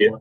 Yeah.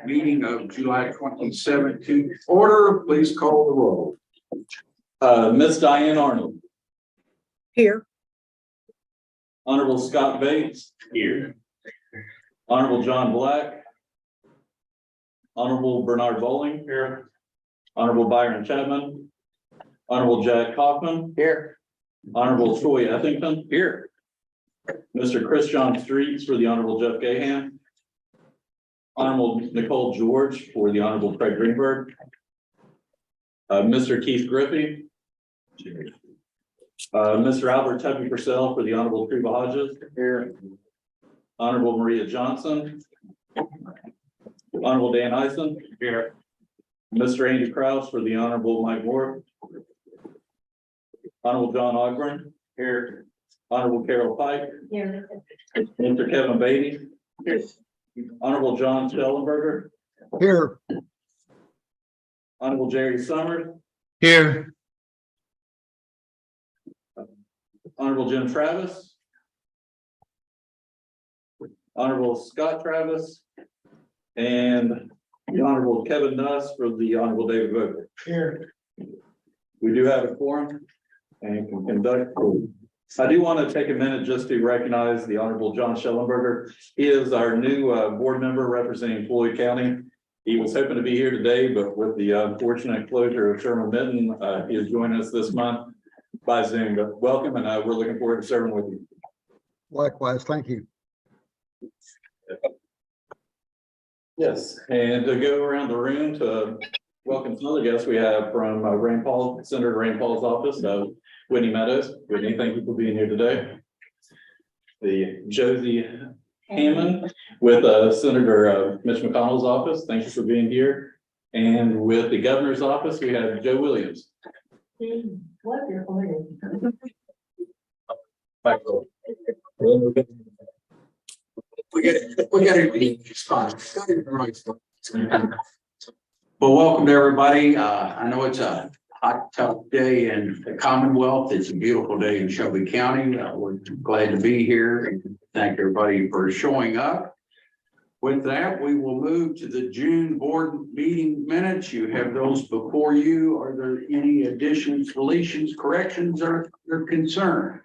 Meeting of July 27th to order. Please call the roll. Miss Diane Arnold. Here. Honorable Scott Bates. Here. Honorable John Black. Honorable Bernard Bowling. Here. Honorable Byron Chapman. Honorable Jack Kaufman. Here. Honorable Troy Effington. Here. Mr. Chris John Streets for the Honorable Jeff Gahan. Honorable Nicole George for the Honorable Craig Greenberg. Mr. Keith Griffey. Mr. Albert Tubby Purcell for the Honorable Treva Hodges. Here. Honorable Maria Johnson. Honorable Dan Eisen. Here. Mr. Andy Kraus for the Honorable Mike Moore. Honorable John Ogburn. Here. Honorable Carol Pike. Here. Mr. Kevin Beatty. Here. Honorable John Schellenberger. Here. Honorable Jerry Summers. Here. Honorable Jim Travis. Honorable Scott Travis. And the Honorable Kevin Nuss for the Honorable David Vogt. Here. We do have a quorum and can conduct. I do want to take a minute just to recognize the Honorable John Schellenberger. He is our new board member representing Floyd County. He was hoping to be here today, but with the unfortunate closure of Sherman Minton, he is joining us this month by Zoom. But welcome, and we're looking forward to serving with you. Likewise, thank you. Yes, and to go around the room to welcome some other guests we have from Rand Paul, Senator Rand Paul's office, Whitney Meadows. Whitney, thank you for being here today. The Josie Hammond with Senator Mitch McConnell's office. Thank you for being here. And with the governor's office, we have Joe Williams. Wonderful. Michael. We got a spot. Well, welcome to everybody. I know it's a hot, tough day in the Commonwealth. It's a beautiful day in Shelby County. We're glad to be here and thank everybody for showing up. With that, we will move to the June board meeting minutes. You have those before you. Are there any additions, deletions, corrections, or concern?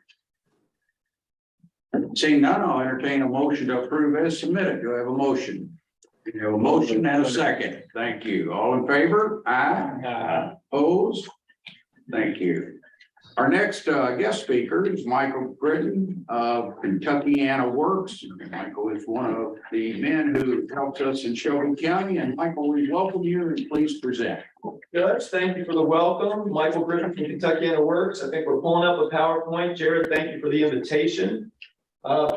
Seeing none, I'll entertain a motion to approve as submitted. Do I have a motion? You have a motion and a second. Thank you. All in favor? Aye. Opposed? Thank you. Our next guest speaker is Michael Britton of Kentuckiana Works. Michael is one of the men who helps us in Shelby County. And Michael, we welcome you and please present. Judge, thank you for the welcome. Michael Griffin from Kentuckiana Works. I think we're pulling up a PowerPoint. Jared, thank you for the invitation.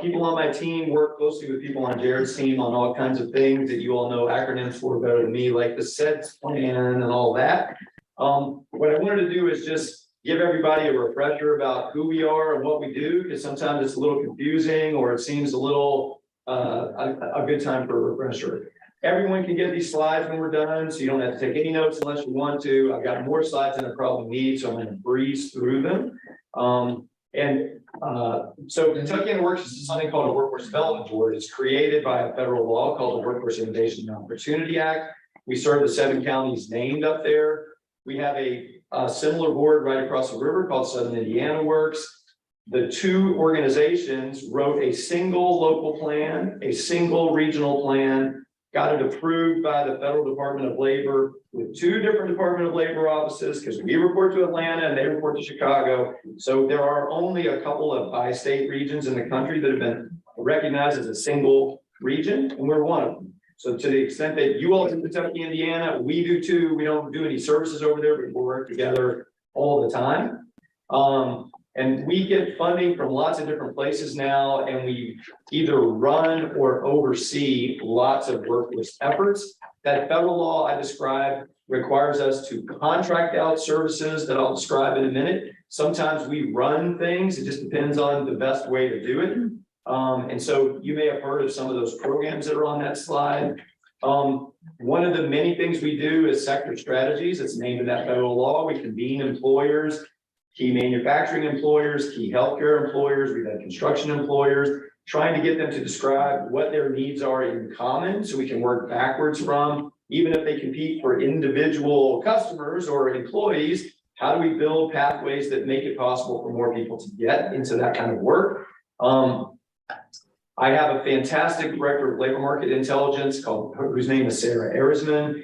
People on my team work closely with people on Jared's team on all kinds of things that you all know acronyms for better than me, like the SETS plan and all that. What I wanted to do is just give everybody a refresher about who we are and what we do, because sometimes it's a little confusing or it seems a little, a good time for a refresher. Everyone can get these slides when we're done, so you don't have to take any notes unless you want to. I've got more slides than I probably need, so I'm gonna breeze through them. So Kentucky and Works is something called a Workforce Development Board. It's created by a federal law called the Workforce Innovation and Opportunity Act. We serve the 7 counties named up there. We have a similar board right across the river called Southern Indiana Works. The 2 organizations wrote a single local plan, a single regional plan, got it approved by the Federal Department of Labor with 2 different Department of Labor offices, because we report to Atlanta and they report to Chicago. So there are only a couple of bi-state regions in the country that have been recognized as a single region, and we're one of them. So to the extent that you all in Kentucky, Indiana, we do too. We don't do any services over there, but we work together all the time. And we get funding from lots of different places now, and we either run or oversee lots of workforce efforts. That federal law I described requires us to contract out services that I'll describe in a minute. Sometimes we run things. It just depends on the best way to do it. And so you may have heard of some of those programs that are on that slide. One of the many things we do is sector strategies. It's named in that federal law. We convene employers, key manufacturing employers, key healthcare employers, we've had construction employers, trying to get them to describe what their needs are in common so we can work backwards from, even if they compete for individual customers or employees, how do we build pathways that make it possible for more people to get into that kind of work? I have a fantastic director of labor market intelligence whose name is Sarah Erisman.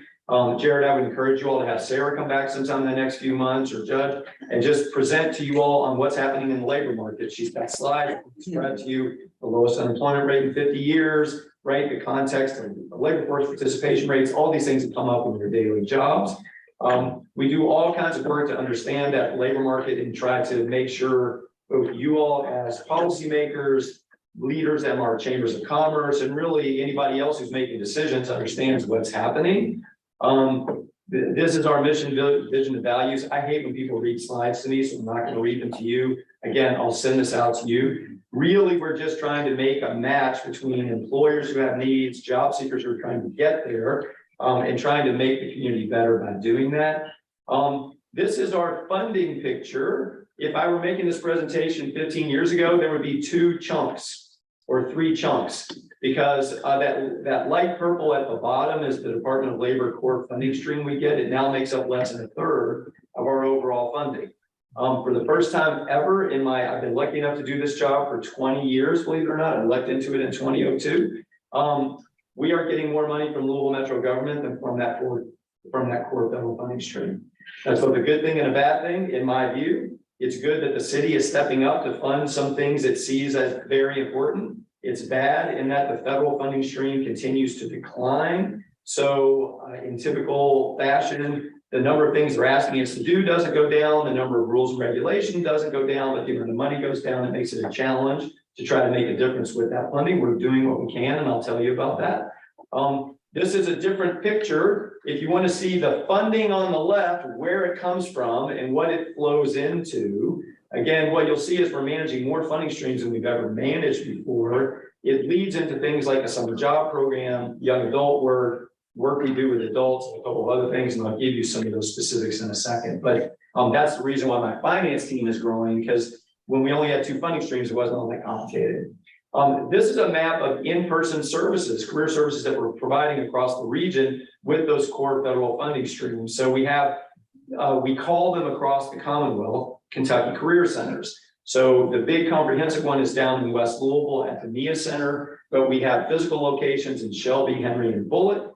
Jared, I would encourage you all to have Sarah come back sometime in the next few months, or Judge, and just present to you all on what's happening in the labor market. She's got slides, describe to you the lowest unemployment rate in 50 years, right? The context of the labor force participation rates, all these things that come up in your daily jobs. We do all kinds of work to understand that labor market and try to make sure both you all as policymakers, leaders at our chambers of commerce, and really anybody else who's making decisions understands what's happening. This is our mission, vision, and values. I hate when people read slides to me, so I'm not going to read them to you. Again, I'll send this out to you. Really, we're just trying to make a match between employers who have needs, job seekers who are trying to get there, and trying to make the community better by doing that. This is our funding picture. If I were making this presentation 15 years ago, there would be 2 chunks or 3 chunks, because that light purple at the bottom is the Department of Labor core funding stream we get. It now makes up less than 1/3 of our overall funding. For the first time ever I've been lucky enough to do this job for 20 years, believe it or not. I elected into it in 2002. We are getting more money from Louisville Metro government than from that core federal funding stream. That's both a good thing and a bad thing, in my view. It's good that the city is stepping up to fund some things it sees as very important. It's bad in that the federal funding stream continues to decline. So in typical fashion, the number of things they're asking us to do doesn't go down. The number of rules and regulation doesn't go down, but the amount of money goes down. It makes it a challenge to try to make a difference with that funding. We're doing what we can, and I'll tell you about that. This is a different picture. If you want to see the funding on the left, where it comes from and what it flows into, again, what you'll see is we're managing more funding streams than we've ever managed before. It leads into things like a summer job program, young adult work we do with adults, and a couple of other things, and I'll give you some of those specifics in a second. But that's the reason why my finance team is growing, because when we only had 2 funding streams, it wasn't all that complicated. This is a map of in-person services, career services that we're providing across the region with those core federal funding streams. So we have, we call them across the Commonwealth, Kentucky Career Centers. So the big comprehensive one is down in West Louisville at the NIA Center, but we have physical locations in Shelby, Henry, and Bullitt.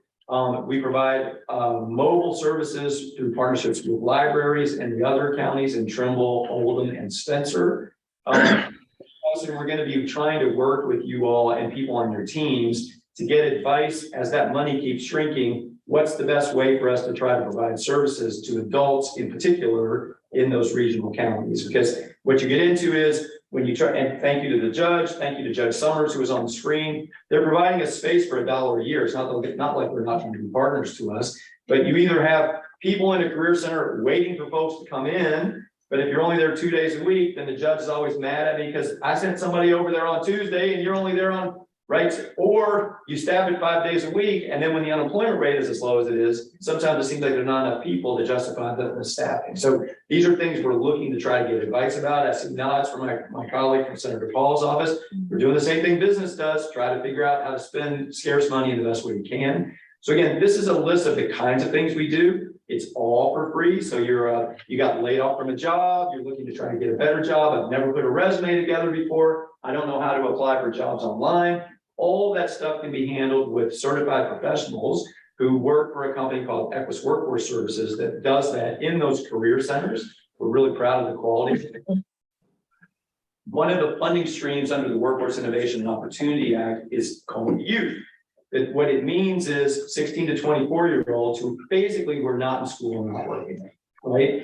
We provide mobile services through partnerships with libraries and the other counties in Trimble, Oldham, and Spencer. Also, we're going to be trying to work with you all and people on your teams to get advice as that money keeps shrinking. What's the best way for us to try to provide services to adults in particular in those regional counties? Because what you get into is when you try, and thank you to the judge, thank you to Judge Summers, who was on the screen. They're providing a space for $1 a year. It's not like they're not trying to be partners to us, but you either have people in a career center waiting for folks to come in, But if you're only there 2 days a week, then the judge is always mad at me because I sent somebody over there on Tuesday and you're only there on, right? Or you staff it 5 days a week, and then when the unemployment rate is as low as it is, sometimes it seems like there's not enough people to justify the staffing. So these are things we're looking to try to get advice about. I see nods from my colleague from Senator Paul's office. We're doing the same thing business does, try to figure out how to spend scarce money in the best way we can. So again, this is a list of the kinds of things we do. It's all for free. So you got laid off from a job, you're looking to try to get a better job. I've never put a resume together before. I don't know how to apply for jobs online. All that stuff can be handled with certified professionals who work for a company called Equus Workforce Services that does that in those career centers. We're really proud of the quality. One of the funding streams under the Workforce Innovation and Opportunity Act is called youth. What it means is 16 to 24-year-olds who basically were not in school and not working, right?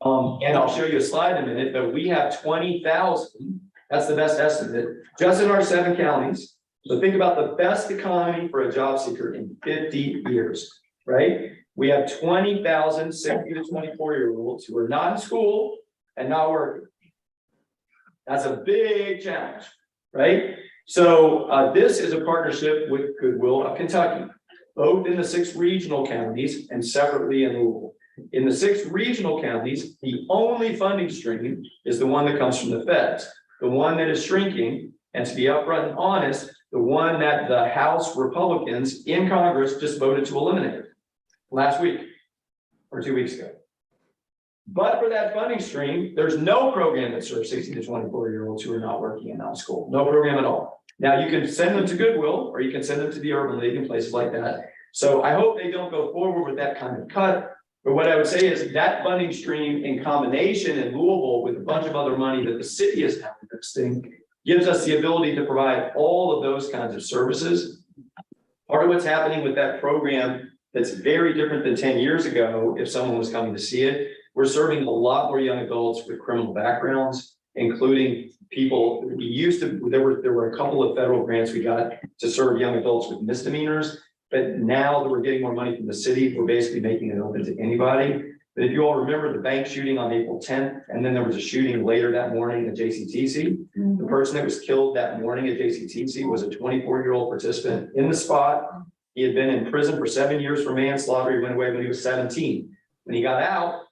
And I'll show you a slide in a minute, but we have 20,000. That's the best estimate just in our 7 counties. So think about the best economy for a job seeker in 50 years, right? We have 20,000 16 to 24-year-olds who are not in school and not working. That's a big challenge, right? So this is a partnership with Goodwill of Kentucky, both in the 6 regional counties and separately in Louisville. In the 6 regional counties, the only funding stream is the one that comes from the feds, the one that is shrinking, and to be upfront and honest, the one that the House Republicans in Congress just voted to eliminate last week or 2 weeks ago. But for that funding stream, there's no program that serves 16 to 24-year-olds who are not working and not in school. No program at all. Now you can send them to Goodwill or you can send them to the Urban League and places like that. So I hope they don't go forward with that kind of cut. But what I would say is that funding stream in combination in Louisville with a bunch of other money that the city has had in this thing gives us the ability to provide all of those kinds of services. Part of what's happening with that program that's very different than 10 years ago, if someone was coming to see it, we're serving a lot more young adults with criminal backgrounds, including people we used to, there were a couple of federal grants we got to serve young adults with misdemeanors, but now that we're getting more money from the city, we're basically making it open to anybody. But if you all remember the bank shooting on April 10th, and then there was a shooting later that morning at JCTC, the person that was killed that morning at JCTC was a 24-year-old participant in the spot. He had been in prison for 7 years for manslaughter. He went away when he was 17. When he got out,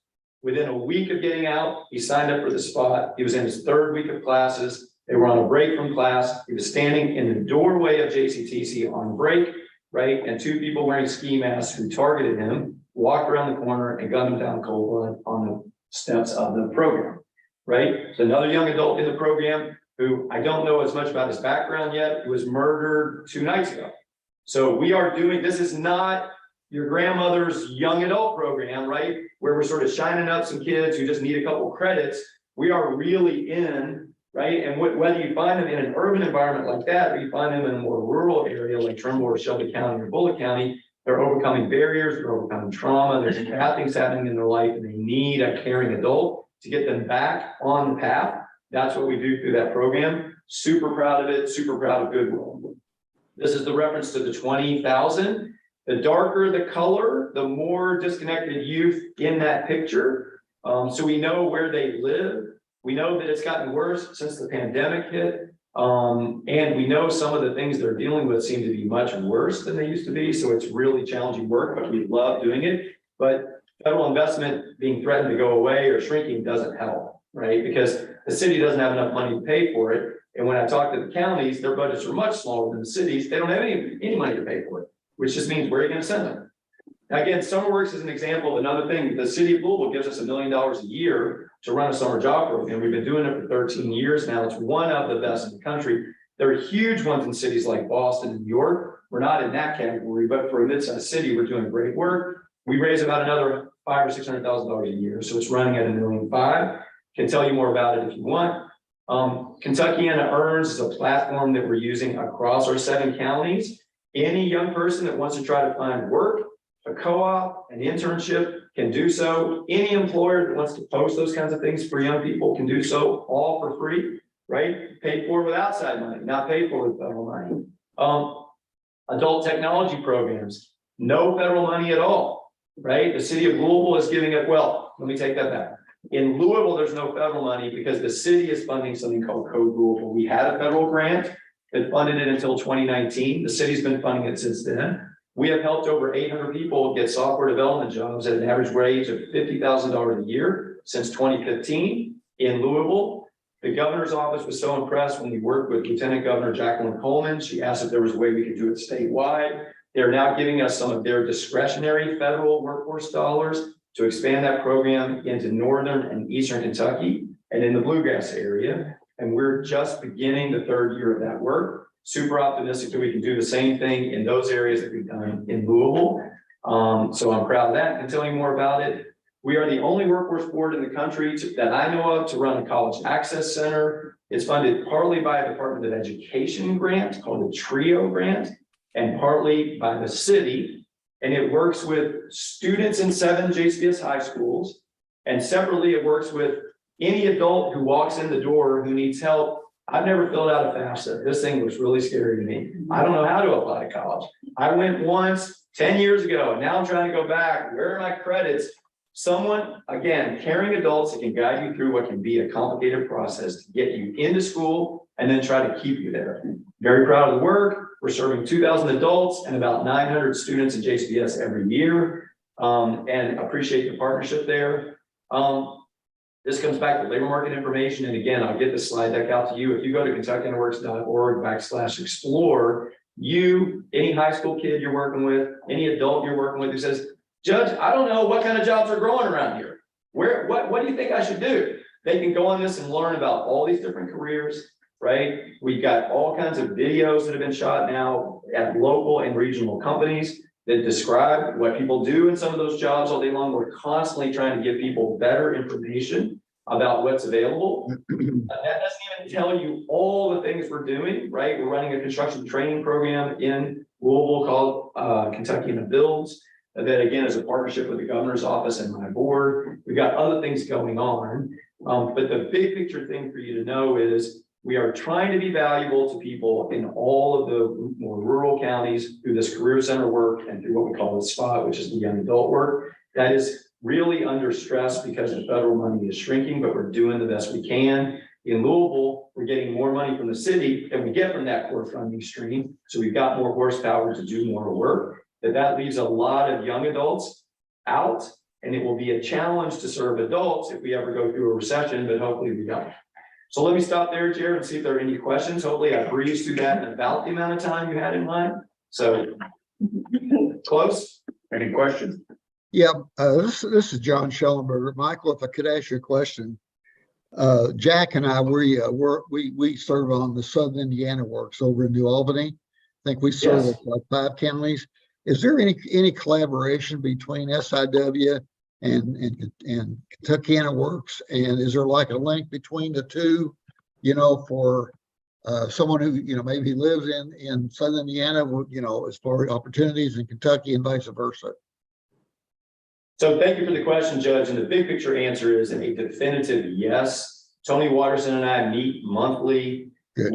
within a week of getting out, he signed up for the spot. He was in his 3rd week of classes. They were on a break from class. He was standing in the doorway of JCTC on break, right? And 2 people wearing ski masks who targeted him, walked around the corner and gunned him down cold blood on the steps of the program, right? So another young adult in the program who I don't know as much about his background yet, who was murdered 2 nights ago. So we are doing, this is not your grandmother's young adult program, right? Where we're sort of shining up some kids who just need a couple credits. We are really in, right? And whether you find them in an urban environment like that, or you find them in a more rural area like Trimble or Shelby County or Bullitt County, they're overcoming barriers, they're overcoming trauma, there's bad things happening in their life, and they need a caring adult to get them back on the path. That's what we do through that program. Super proud of it, super proud of Goodwill. This is the reference to the 20,000. The darker the color, the more disconnected youth in that picture. So we know where they live. We know that it's gotten worse since the pandemic hit. And we know some of the things they're dealing with seem to be much worse than they used to be. So it's really challenging work, but we love doing it. But federal investment being threatened to go away or shrinking doesn't help, right? Because the city doesn't have enough money to pay for it. And when I talk to the counties, their budgets are much smaller than the cities. They don't have any money to pay for it, which just means where are you going to send them? Now, again, SummerWorks is an example of another thing. The city of Louisville gives us $1 million a year to run a summer job program. We've been doing it for 13 years now. It's one of the best in the country. There are huge ones in cities like Boston and New York. We're not in that category, but for a mid-sized city, we're doing great work. We raise about another $500,000 or $600,000 a year, so it's running at $1.5 million. Can tell you more about it if you want. Kentuckiana Earns is a platform that we're using across our 7 counties. Any young person that wants to try to find work, a co-op, an internship can do so. Any employer that wants to post those kinds of things for young people can do so, all for free, right? Paid for with outside money, not paid for with federal money. Adult technology programs, no federal money at all, right? The city of Louisville is giving it, well, let me take that back. In Louisville, there's no federal money because the city is funding something called Code Louisville. We had a federal grant that funded it until 2019. The city's been funding it since then. We have helped over 800 people get software development jobs at an average wage of $50,000 a year since 2015 in Louisville. The governor's office was so impressed when we worked with Lieutenant Governor Jacqueline Coleman. She asked if there was a way we could do it statewide. They're now giving us some of their discretionary federal workforce dollars to expand that program into northern and eastern Kentucky and in the Bluegrass area. And we're just beginning the third year of that work. Super optimistic that we can do the same thing in those areas that we've done in Louisville. So I'm proud of that. And tell you more about it. We are the only workforce board in the country that I know of to run a college access center. It's funded partly by a Department of Education grant called the TRIO grant, and partly by the city. And it works with students in 7 JCPS high schools. And separately, it works with any adult who walks in the door who needs help. I've never filled out a FAFSA. This thing was really scary to me. I don't know how to apply to college. I went once 10 years ago, and now I'm trying to go back. Where are my credits? Someone, again, caring adults that can guide you through what can be a complicated process to get you into school and then try to keep you there. Very proud of the work. We're serving 2,000 adults and about 900 students in JCPS every year, and appreciate the partnership there. This comes back to labor market information. And again, I'll get the slide deck out to you. If you go to KentuckyInterWorks.org/explore, any high school kid you're working with, any adult you're working with who says, Judge, I don't know what kind of jobs are growing around here. What do you think I should do? They can go on this and learn about all these different careers, right? We've got all kinds of videos that have been shot now at local and regional companies that describe what people do in some of those jobs all day long. We're constantly trying to give people better information about what's available. That doesn't even tell you all the things we're doing, right? We're running a construction training program in Louisville called Kentucky in the Builds. That again is a partnership with the governor's office and my board. We've got other things going on. But the big picture thing for you to know is we are trying to be valuable to people in all of the more rural counties through this career center work and through what we call the SPOT, which is the young adult work. That is really under stress because the federal money is shrinking, but we're doing the best we can. In Louisville, we're getting more money from the city than we get from that core funding stream. So we've got more horsepower to do more work. That leaves a lot of young adults out, and it will be a challenge to serve adults if we ever go through a recession, but hopefully we don't. So let me stop there, Jared, and see if there are any questions. Hopefully I breezed through that in about the amount of time you had in mind. So close. Any questions? Yeah, this is John Schellenberger. Michael, if I could ask you a question. Jack and I, we serve on the Southern Indiana Works over in New Albany. I think we serve like 5 counties. Is there any collaboration between SIW and Kentucky Works? And is there like a link between the two, for someone who, maybe lives in Southern Indiana, as far as opportunities in Kentucky and vice versa? So thank you for the question, Judge. And the big picture answer is a definitive yes. Tony Watterson and I meet monthly. Good.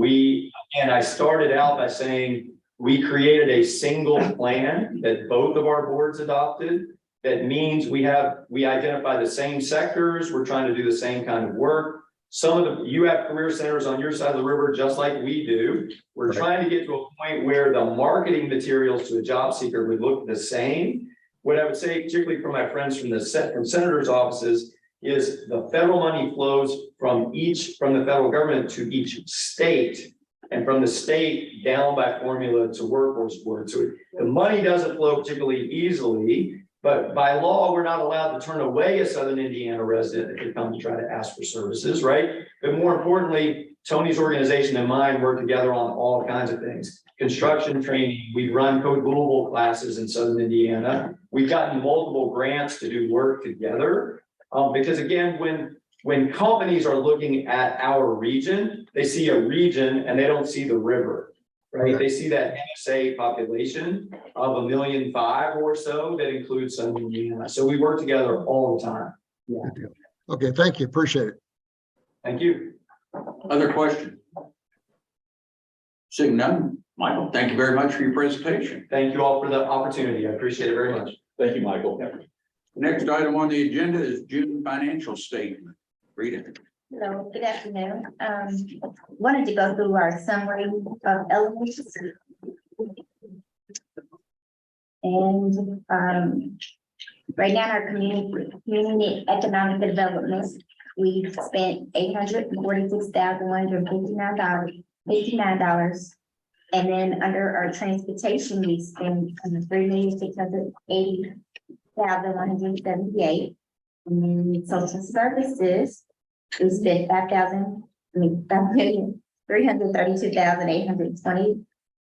I started out by saying, we created a single plan that both of our boards adopted. That means we identify the same sectors. We're trying to do the same kind of work. You have career centers on your side of the river, just like we do. We're trying to get to a point where the marketing materials to a job seeker would look the same. What I would say, particularly for my friends from senators' offices, is the federal money flows from the federal government to each state, and from the state down by formula to workforce board. So the money doesn't flow particularly easily, but by law, we're not allowed to turn away a Southern Indiana resident that could come to try to ask for services, right? But more importantly, Tony's organization and mine work together on all kinds of things. Construction training, we run Code Louisville classes in Southern Indiana. We've gotten multiple grants to do work together. Because again, when companies are looking at our region, they see a region and they don't see the river, right? They see that NSA population of 1.5 million or so that includes Southern Indiana. So we work together all the time. Yeah. Okay, thank you. Appreciate it. Thank you. Other questions? Seeing none, Michael, thank you very much for your presentation. Thank you all for the opportunity. I appreciate it very much. Thank you, Michael. Next item on the agenda is June financial statement. Rita. Hello, good afternoon. Wanted to go through our summary of elements. And, right now, our community economic development, we've spent $846,159. And then under our transportation, we spent $3,680,178. And then social services, we spent $5,332,820.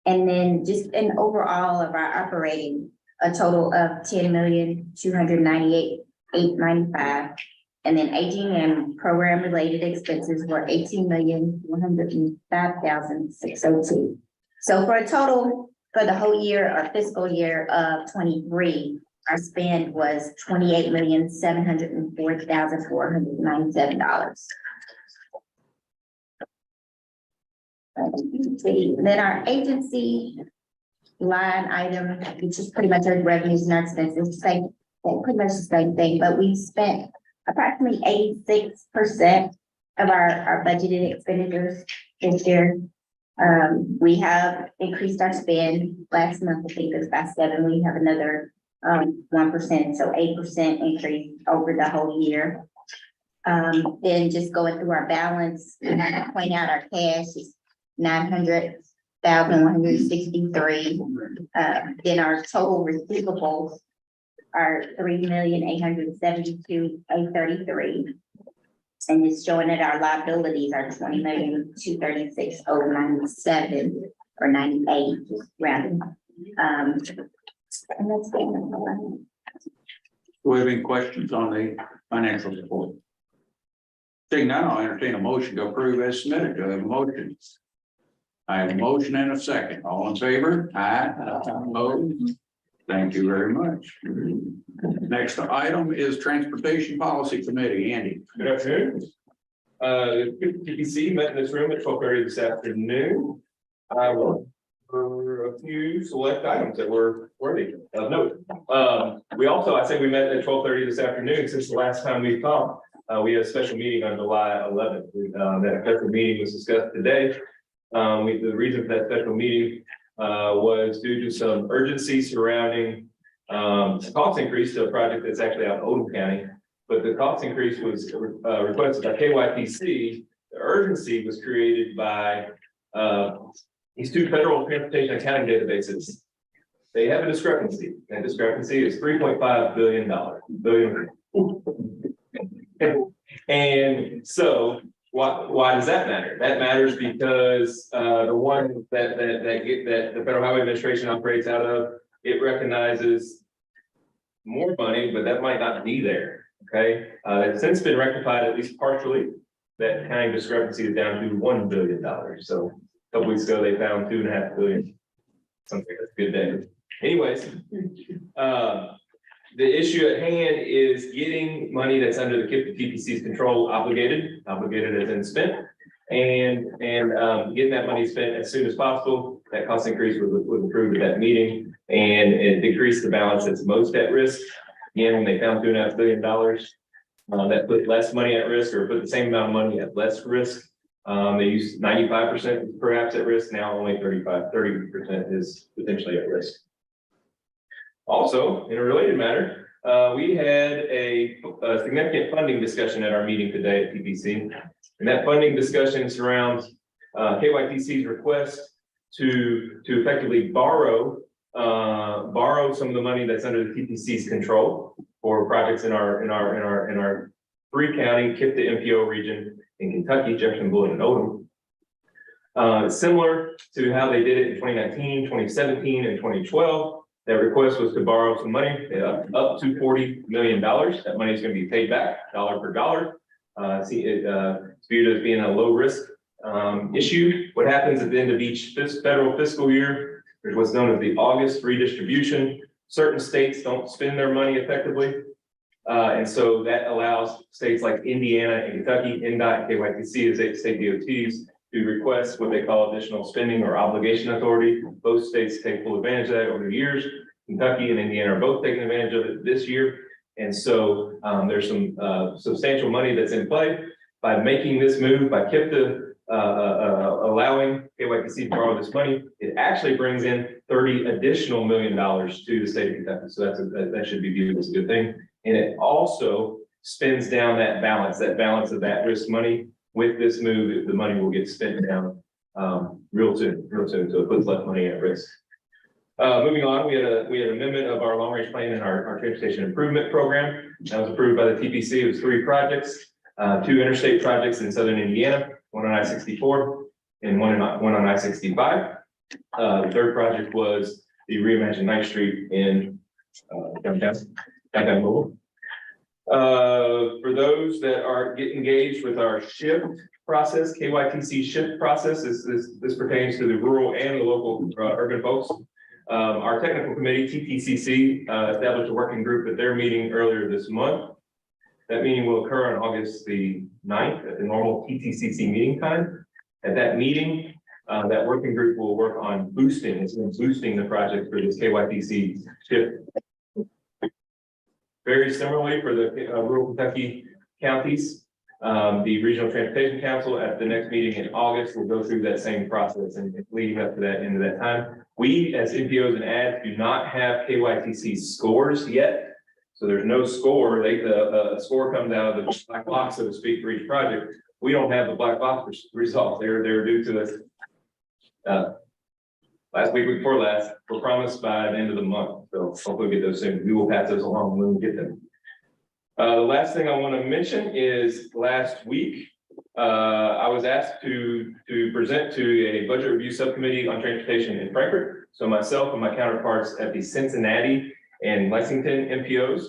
And then just an overall of our operating, a total of $10,298,895. And then aging and program related expenses were $18,105,602. So for a total for the whole year or fiscal year of 23, our spend was $28,704,497. Then our agency line item, which is pretty much our revenues and our expenses, pretty much the same thing, but we spent approximately 86% of our budgeted expenditures this year. We have increased our spend last month, I think it was by 7%. We have another 1%, so 8% increase over the whole year. Then just going through our balance, I have to point out our cash is $900,163. Then our total receivables are $3,872,833. And it's showing that our liabilities are $20,236,097 or 98 rounding. And that's it. Do we have any questions on the financial report? Seeing none, I'll entertain a motion to approve as submitted. Do I have a motion? I have a motion and a second. All in favor? Aye. Opposed? Thank you very much. Next item is Transportation Policy Committee. Andy. Good afternoon. The KPC met in this room at 12:30 this afternoon. For a few select items that were worthy of note. We also, I say we met at 12:30 this afternoon since the last time we talked. We had a special meeting on July 11th. That special meeting was discussed today. The reason for that special meeting was due to some urgency surrounding cost increase to a project that's actually out in Oldham County. But the cost increase was requested by KYPC. The urgency was created by these two federal transportation accounting databases. They have a discrepancy. That discrepancy is $3.5 billion. And so why does that matter? That matters because the one that the Federal Highway Administration operates out of, it recognizes more money, but that might not be there. Okay, it's since been rectified at least partially. That accounting discrepancy is down to $1 billion. So a couple weeks ago they found $2.5 billion. Something that's a good day. Anyways, the issue at hand is getting money that's under the KIPDA TPC's control obligated as in spent, and getting that money spent as soon as possible. That cost increase was approved at that meeting, and it decreased the balance that's most at risk. Again, when they found $2.5 billion, that put less money at risk, or put the same amount of money at less risk. They used 95% perhaps at risk. Now only 30% is potentially at risk. Also, in a related matter, we had a significant funding discussion at our meeting today at TPC. And that funding discussion surrounds KYPC's request to effectively borrow some of the money that's under the TPC's control for projects in our 3-county KIPDA MPO region in Kentucky, Jefferson, Bullitt, and Oldham. Similar to how they did it in 2019, 2017, and 2012. That request was to borrow some money up to $40 million. That money is going to be paid back dollar for dollar. It's viewed as being a low risk issue. What happens at the end of each federal fiscal year, there's what's known as the August redistribution. Certain states don't spend their money effectively. And so that allows states like Indiana and Kentucky, NDOT, KYPC, as state DOTs, to request what they call additional spending or obligation authority. Both states take full advantage of that over the years. Kentucky and Indiana are both taking advantage of it this year. And so there's some substantial money that's in play. By making this move, by KIPDA allowing KYTC to borrow this money, it actually brings in $30 additional million to the state of Kentucky. So that should be viewed as a good thing. And it also spins down that balance of that risk money. With this move, the money will get spent down real soon. So it puts less money at risk. Moving on, we had an amendment of our long range plan and our transportation improvement program. That was approved by the TPC. It was 3 projects, 2 interstate projects in southern Indiana, one on I-64 and one on I-65. The third project was the reimagined Ninth Street in downtown Louisville. For those that are getting engaged with our shift process, KYTC shift process, this pertains to the rural and the local urban folks. Our technical committee, TPCC, established a working group at their meeting earlier this month. That meeting will occur on August the 9th at the normal TTCC meeting time. At that meeting, that working group will work on boosting the project for this KYTC shift. Very similarly for the rural Kentucky counties, the Regional Transportation Council at the next meeting in August will go through that same process and leading up to that end of that time. We as NPOs and ads do not have KYTC scores yet. So there's no score. The score comes out of the black box, so to speak, for each project. We don't have the black box results. They're due to us last week before last. We're promised by the end of the month. So hopefully we'll get those soon. We will pass those along when we get them. The last thing I want to mention is last week, I was asked to present to a budget review subcommittee on transportation in Frankfurt. So myself and my counterparts at the Cincinnati and Lexington MPOs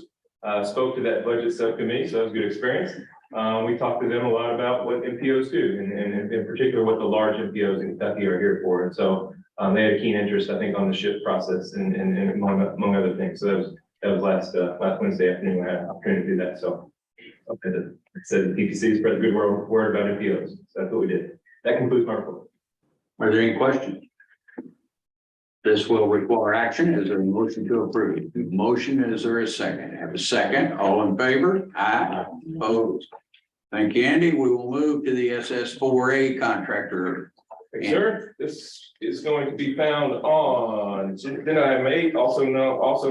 spoke to that budget subcommittee. So that was a good experience. We talked to them a lot about what MPOs do and in particular what the large MPOs in Kentucky are here for. And so they had a keen interest, I think, on the shift process and among other things. So that was last Wednesday afternoon. I had an opportunity to do that. So it said the TPC spread the good word about MPOs. So that's what we did. That concludes my report. Are there any questions? This will require action. Is there a motion to approve? Motion, is there a second? Have a second. All in favor? Aye. Opposed? Thank you, Andy. We will move to the SS4A contractor. Hey, sir, this is going to be found on agenda item 8, also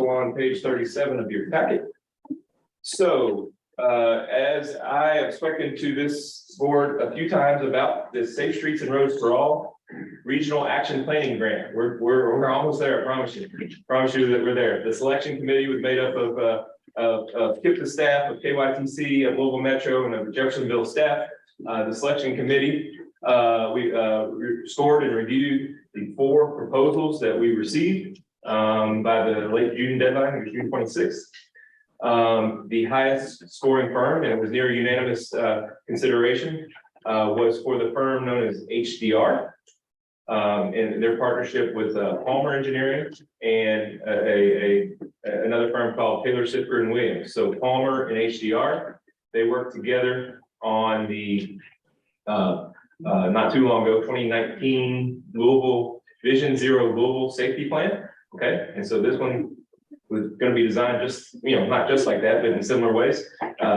on page 37 of your packet. So as I have spoken to this board a few times about the Safe Streets and Roads for All Regional Action Planning Grant, we're almost there. I promise you that we're there. The selection committee was made up of KIPDA staff, of KYTC, of Louisville Metro, and of Jeffersonville staff. The selection committee, we scored and reviewed the 4 proposals that we received by the late June deadline, it was June 26th. The highest scoring firm, and it was near unanimous consideration, was for the firm known as HDR. And their partnership with Palmer Engineering and another firm called Taylor Sitford and Williams. So Palmer and HDR, they worked together on the not too long ago, 2019 Louisville Vision Zero Louisville Safety Plan. Okay, and so this one was going to be designed just, not just like that, but in similar ways.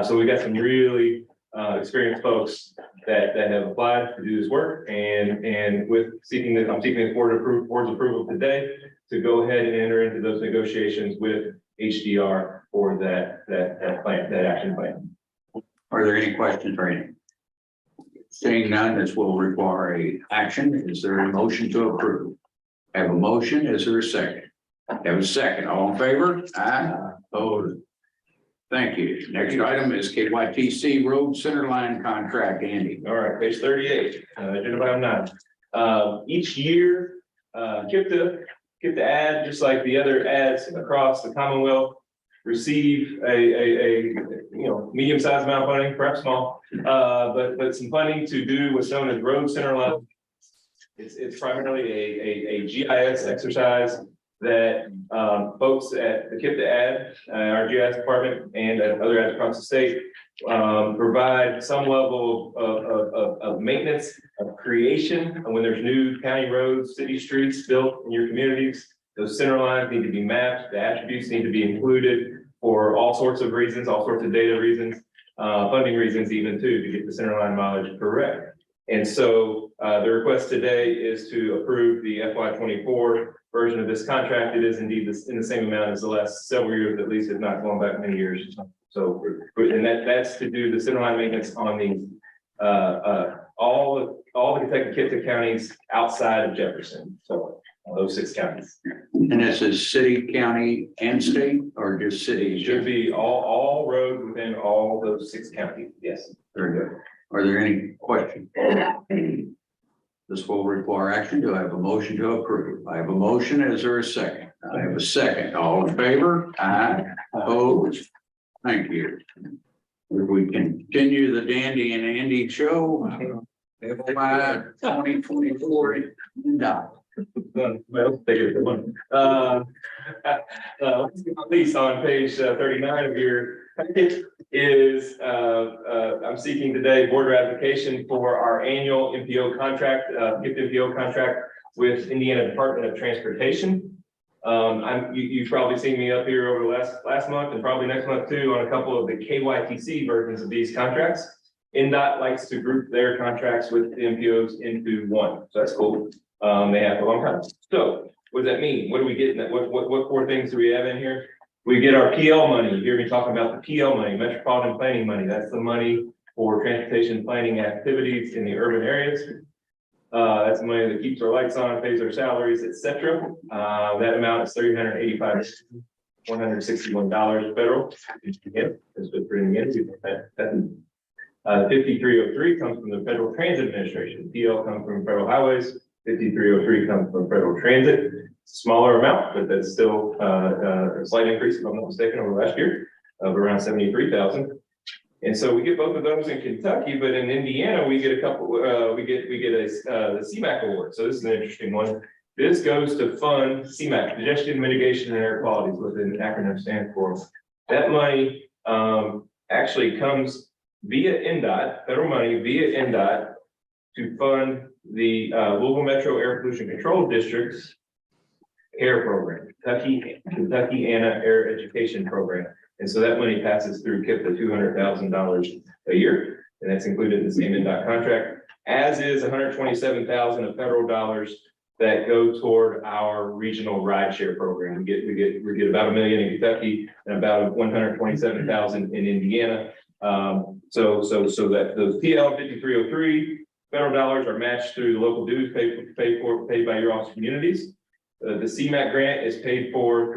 So we got some really experienced folks that have applied to do this work, and with I'm seeking the board's approval today to go ahead and enter into those negotiations with HDR for that plan, that action plan. Are there any questions or anything? Seeing none, this will require a action. Is there a motion to approve? Have a motion. Is there a second? Have a second. All in favor? Aye. Opposed? Thank you. Next item is KYTC Road Centerline Contract, Andy. All right, page 38, agenda item 9. Each year, KIPDA ad, just like the other ads across the Commonwealth, receive a medium-sized amount of funding, perhaps small, but some funding to do what's known as road centerline. It's primarily a GIS exercise that folks at the KIPDA ad, our GIS department, and other ads across the state provide some level of maintenance, of creation. And when there's new county roads, city streets built in your communities, those center lines need to be mapped, the attributes need to be included for all sorts of reasons, all sorts of data reasons, funding reasons even too, to get the center line mileage correct. And so the request today is to approve the FY 24 version of this contract. It is indeed in the same amount as the last several years, at least, if not going back many years. So, and that's to do the center line maintenance on the all the Kentucky KIPDA counties outside of Jefferson. So those 6 counties. And this is city, county, and state, or just city? It should be all roads within all those 6 counties. Yes. Very good. Are there any questions? This will require action. Do I have a motion to approve? I have a motion. Is there a second? I have a second. All in favor? Aye. Opposed? Thank you. If we continue the Dandy and Andy show, FY 2024. Well, take it one. At least on page 39 of your packet is, I'm seeking today board ratification for our annual MPO contract, gift MPO contract with Indiana Department of Transportation. You've probably seen me up here over the last month and probably next month too on a couple of the KYTC versions of these contracts. NDOT likes to group their contracts with the MPOs into one, so that's cool. They have for a long time. So what does that mean? What do we get? What 4 things do we have in here? We get our PL money. You hear me talking about the PL money, metropolitan planning money. That's the money for transportation planning activities in the urban areas. That's the money that keeps our lights on, pays our salaries, etc. That amount is $161 federal. Yep, that's what bringing in. 5303 comes from the Federal Transit Administration. PL comes from Federal Highways. 5303 comes from Federal Transit. It's a smaller amount, but that's still a slight increase, if I'm not mistaken, over last year of around 73,000. And so we get both of those in Kentucky, but in Indiana, we get a couple, we get the CMAQ award. So this is an interesting one. This goes to fund CMAQ, Congestion Mitigation and Air Quality, is what the acronym stands for. That money actually comes via NDOT, federal money via NDOT, to fund the Louisville Metro Air Pollution Control District's AIR program, Kentucky Anna Air Education Program. And so that money passes through KIPDA, $200,000 a year, and that's included in the same NDOT contract, as is $127,000 of federal dollars that go toward our regional rideshare program. We get about $1 million in Kentucky and about $127,000 in Indiana. So that those PL 5303 federal dollars are matched through the local dues paid by your office communities. The CMAQ grant is paid for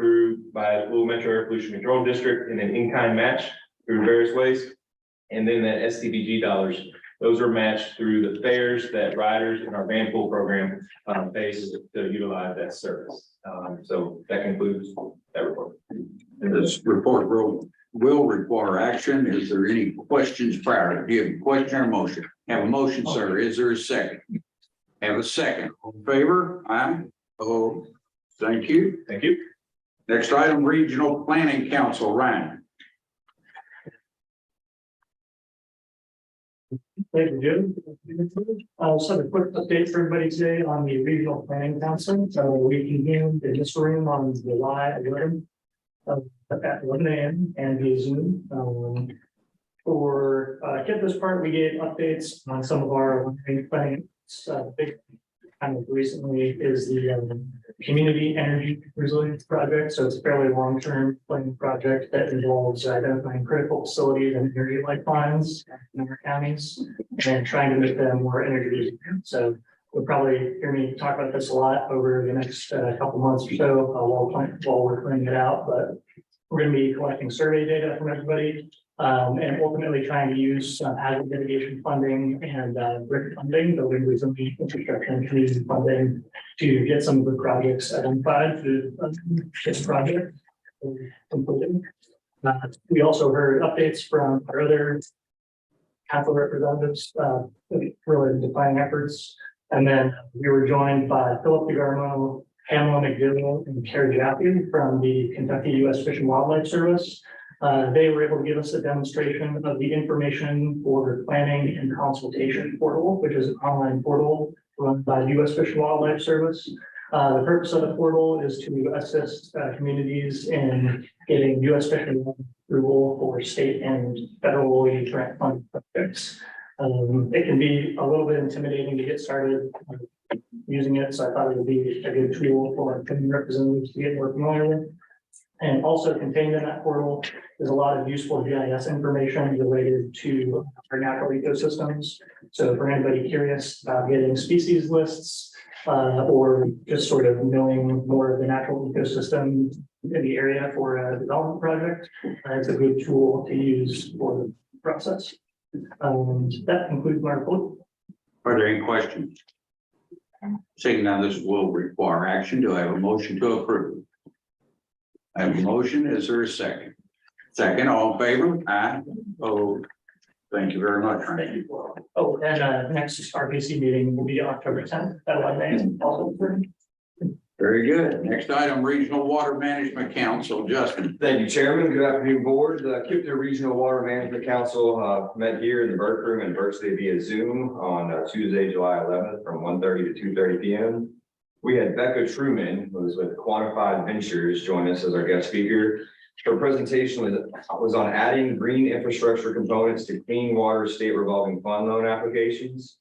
by Louisville Metro Air Pollution Control District in an in-kind match through various ways. And then the STBG dollars, those are matched through the fares that riders in our van pool program pay to utilize that service. So that concludes that report. And this report will require action. Is there any questions prior? Do you have a question or motion? Have a motion, sir. Is there a second? Have a second. All in favor? Aye. Oh, thank you. Thank you. Next item, Regional Planning Council, Ryan. Thank you, Jim. I'll just have a quick update for everybody today on the Regional Planning Council. So we convened in this room on July 11th at 11 a.m. and via Zoom. For KIPDA's part, we gave updates on some of our planning. Big kind of recently is the Community Energy Resilience Project. So it's a fairly long-term planning project that involves identifying critical facilities and energy lifelines in our counties and trying to make them more energy resilient. So you'll probably hear me talk about this a lot over the next couple months or so while we're planning it out. But we're going to be collecting survey data from everybody and ultimately trying to use hazard mitigation funding and BRIC funding, building resilience infrastructure and community funding to get some of the projects identified through this project completed. We also heard updates from our other council representatives related to planning efforts. And then we were joined by Philip DeGarmo, Pamela McDill, and Carrie Jaffe from the Kentucky U.S. Fish and Wildlife Service. They were able to give us a demonstration of the information for the planning and consultation portal, which is an online portal run by the U.S. Fish and Wildlife Service. The purpose of the portal is to assist communities in getting U.S. Fish and Wildlife approval for state and federal grant fund projects. It can be a little bit intimidating to get started using it, so I thought it would be a good tool for community representatives to get more familiar with. And also contained in that portal is a lot of useful GIS information related to our natural ecosystems. So for anybody curious about getting species lists, or just sort of knowing more of the natural ecosystem in the area for a development project, it's a good tool to use for the process. That concludes my report. Are there any questions? Seeing none, this will require action. Do I have a motion to approve? I have a motion. Is there a second? Second, all in favor? Aye. Oh, thank you very much. Thank you. Oh, and next RPC meeting will be October 10th at 11 a.m. Also. Very good. Next item, Regional Water Management Council, Justin. Thank you, Chairman. Good afternoon, Board. The KIPDA Regional Water Management Council met here in the Burke Room and virtually via Zoom on Tuesday, July 11th from 1:30 to 2:30 p.m. We had Becca Truman, who was with Quantified Ventures, join us as our guest speaker. Her presentation was on adding green infrastructure components to clean water state revolving fund loan applications.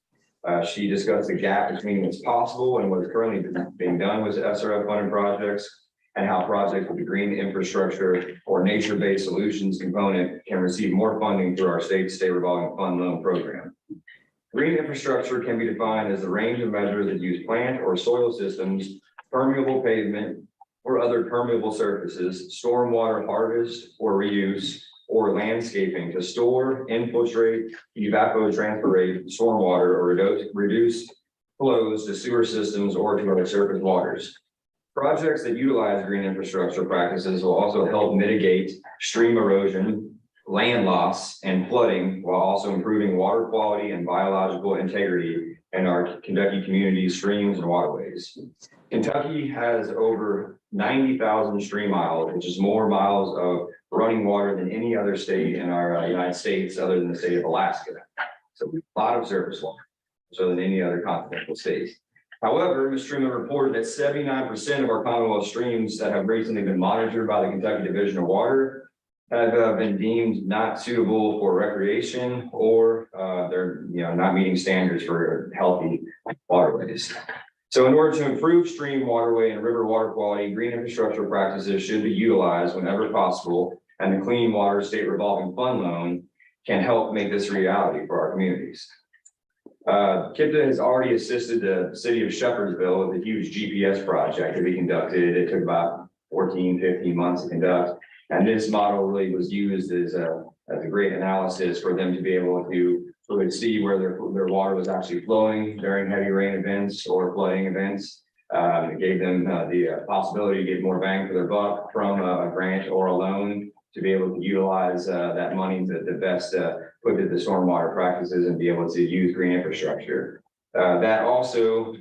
She discussed the gap between what's possible and what is currently being done with SRF funded projects, and how projects with the green infrastructure or nature-based solutions component can receive more funding through our state revolving fund loan program. Green infrastructure can be defined as the range of measures that use plant or soil systems, permeable pavement, or other permeable surfaces, stormwater harvest or reuse, or landscaping to store, infiltrate, evapotranspirate stormwater, or reduce flows to sewer systems or to other surface waters. Projects that utilize green infrastructure practices will also help mitigate stream erosion, land loss, and flooding, while also improving water quality and biological integrity in our Kentucky communities, streams, and waterways. Kentucky has over 90,000 stream miles, which is more miles of running water than any other state in our United States, other than the state of Alaska. So we have a lot of surface water, so than any other continental state. However, Ms. Truman reported that 79% of our Commonwealth streams that have recently been monitored by the Kentucky Division of Water have been deemed not suitable for recreation, or they're not meeting standards for healthy waterways. So in order to improve stream, waterway, and river water quality, green infrastructure practices should be utilized whenever possible, and the Clean Water State Revolving Fund Loan can help make this a reality for our communities. KIPDA has already assisted the city of Shepherdsville with a huge GPS project that we conducted. It took about 14-15 months to conduct. And this model really was used as a great analysis for them to be able to really see where their water was actually flowing during heavy rain events or flooding events. It gave them the possibility to get more bang for their buck from a grant or a loan, to be able to utilize that money to the best put into the stormwater practices and be able to use green infrastructure. That also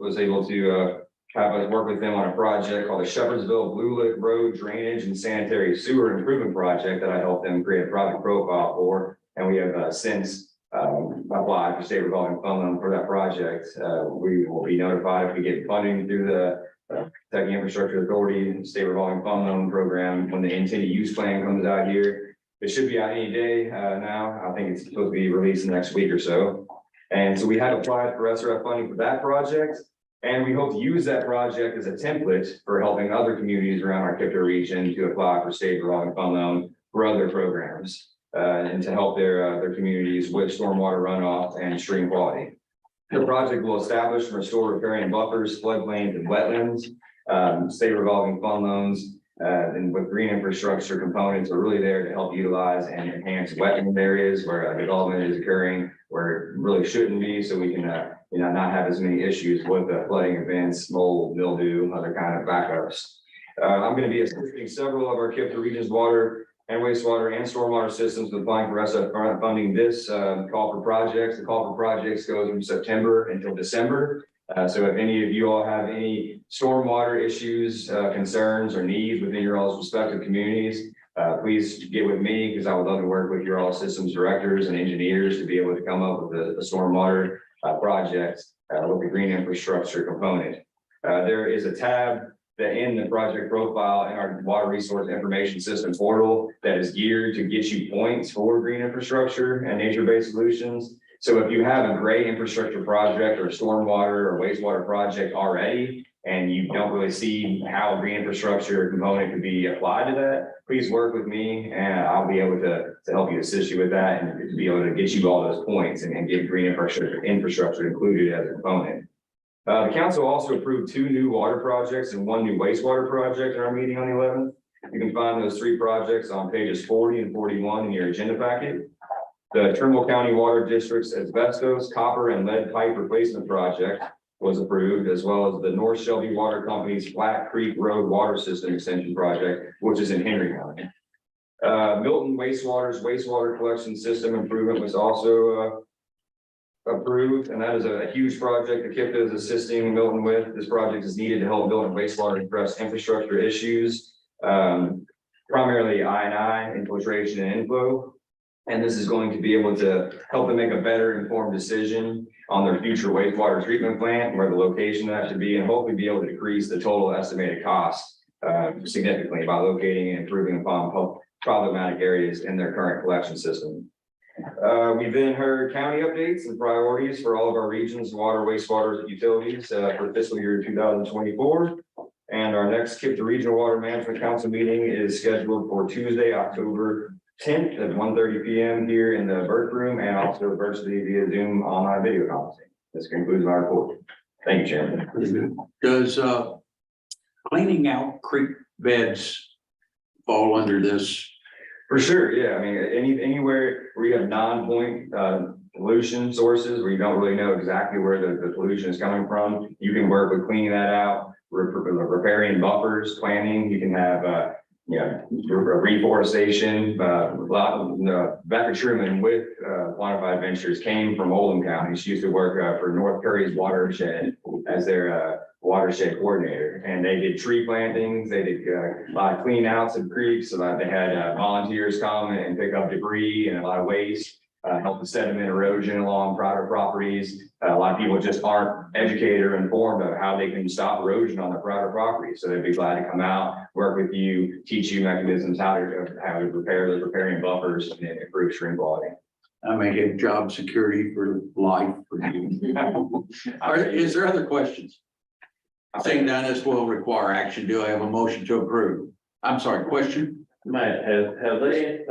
was able to have us work with them on a project called the Shepherdsville Blue Lick Road Drainage and Sanitary Sewer Improvement Project that I helped them create a project profile for. And we have since applied for state revolving fund loan for that project. We will be notified if we get funding through the Kentucky Infrastructure Authority State Revolving Fund Loan Program when the intended use plan comes out here. It should be out any day now. I think it's supposed to be released in the next week or so. And so we have applied for SRF funding for that project. And we hope to use that project as a template for helping other communities around our KIPDA region to apply for state revolving fund loan for other programs. And to help their communities with stormwater runoff and stream quality. The project will establish and restore riparian buffers, floodplains, and wetlands. State revolving fund loans and with green infrastructure components are really there to help utilize and enhance wetland areas where development is occurring where it really shouldn't be, so we can not have as many issues with flooding events, mold, mildew, other kind of backups. I'm going to be assisting several of our KIPDA region's water and wastewater and stormwater systems with applying for SRF funding this call for projects. The call for projects goes from September until December. So if any of you all have any stormwater issues, concerns, or needs within your all's respective communities, please get with me, because I would love to work with your all systems directors and engineers to be able to come up with a stormwater project with the green infrastructure component. There is a tab that in the project profile in our water resource information system portal that is geared to get you points for green infrastructure and nature-based solutions. So if you have a great infrastructure project or a stormwater or wastewater project already, and you don't really see how a green infrastructure component could be applied to that, please work with me and I'll be able to help you, assist you with that, and to be able to get you all those points and get green infrastructure included as a component. The council also approved 2 new water projects and 1 new wastewater project in our meeting on the 11th. You can find those 3 projects on pages 40 and 41 in your agenda packet. The Trimble County Water District's asbestos, copper, and lead pipe replacement project was approved, as well as the North Shelby Water Company's Flat Creek Road Water System Extension Project, which is in Henry County. Milton Wastewater's wastewater collection system improvement was also approved, and that is a huge project that KIPDA is assisting Milton with. This project is needed to help Milton wastewater address infrastructure issues, primarily I&I, infiltration and inflow. And this is going to be able to help them make a better informed decision on their future wastewater treatment plant, where the location of that should be, and hopefully be able to decrease the total estimated cost significantly by locating and improving upon problematic areas in their current collection system. We've then heard county updates and priorities for all of our regions, water, wastewater, utilities for fiscal year 2024. And our next KIPDA Regional Water Management Council meeting is scheduled for Tuesday, October 10th at 1:30 p.m. here in the Burke Room, and also virtually via Zoom online video conferencing. This concludes my report. Thank you, Chairman. Does cleaning out creek beds fall under this? For sure, yeah. I mean, anywhere where you have non-point pollution sources, where you don't really know exactly where the pollution is coming from, you can work with cleaning that out, repairing buffers, planning. You can have reforestation. Becca Truman with Quantified Ventures came from Oldham County. She used to work for North Curry's watershed as their watershed coordinator, and they did tree plantings. They did a lot of clean outs of creeks, so that they had volunteers come and pick up debris and a lot of waste, help the sediment erosion along private properties. A lot of people just aren't educated or informed of how they can stop erosion on their private property. So they'd be glad to come out, work with you, teach you mechanisms, how to repair those repairing buffers and improve stream quality. I may have job security for life for you. Is there other questions? Seeing none, this will require action. Do I have a motion to approve? I'm sorry, question? Matt, have they,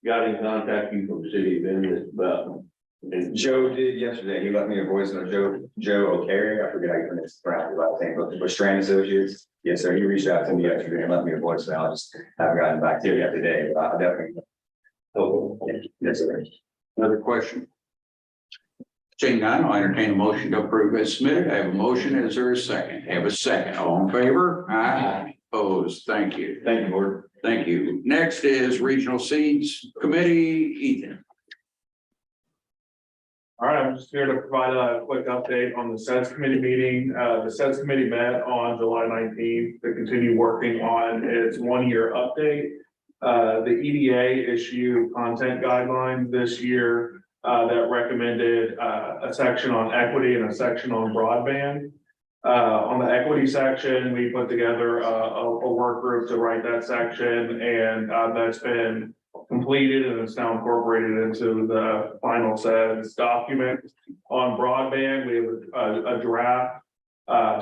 got in contact you from the city of Ennis about? Joe did yesterday. He left me a voice note. Joe O'Carey, I forget how you pronounce his last name, but Strand Associates. Yes, sir. He reached out to me yesterday and left me a voice note. I just haven't gotten back to you yet today, but I definitely. Yes, sir. Another question? Seeing none, I'll entertain a motion to approve as submitted. I have a motion. Is there a second? Have a second. All in favor? Aye. Opposed? Thank you. Thank you, Board. Thank you. Next is Regional Seeds Committee, Ethan. All right, I'm just here to provide a quick update on the SEDS committee meeting. The SEDS committee met on July 19th to continue working on its 1-year update. The EDA issued content guidelines this year that recommended a section on equity and a section on broadband. On the equity section, we put together a work group to write that section, and that's been completed and it's now incorporated into the final SEDS document. On broadband, we have a draft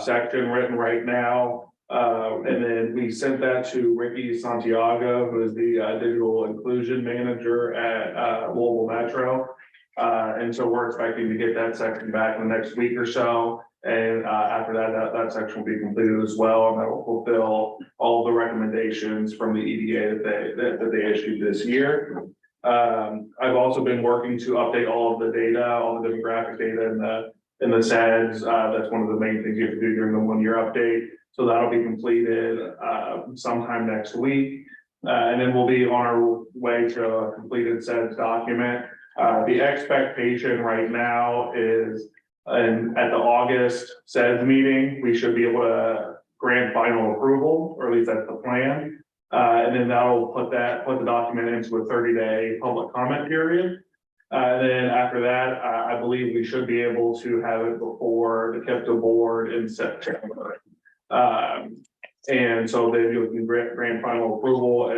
section written right now. And then we sent that to Ricky Santiago, who is the digital inclusion manager at Louisville Metro. And so we're expecting to get that section back in the next week or so. And after that section will be completed as well, and that will fulfill all the recommendations from the EDA that they issued this year. I've also been working to update all of the data, all the demographic data in the SEDS. That's one of the main things you have to do during the 1-year update. So that'll be completed sometime next week. And then we'll be on our way to a completed SEDS document. The expectation right now is at the August SEDS meeting, we should be able to grant final approval, or at least that's the plan. And then that'll put the document into a 30-day public comment period. Then after that, I believe we should be able to have it before the KIPDA board in September. And so then you can grant final approval,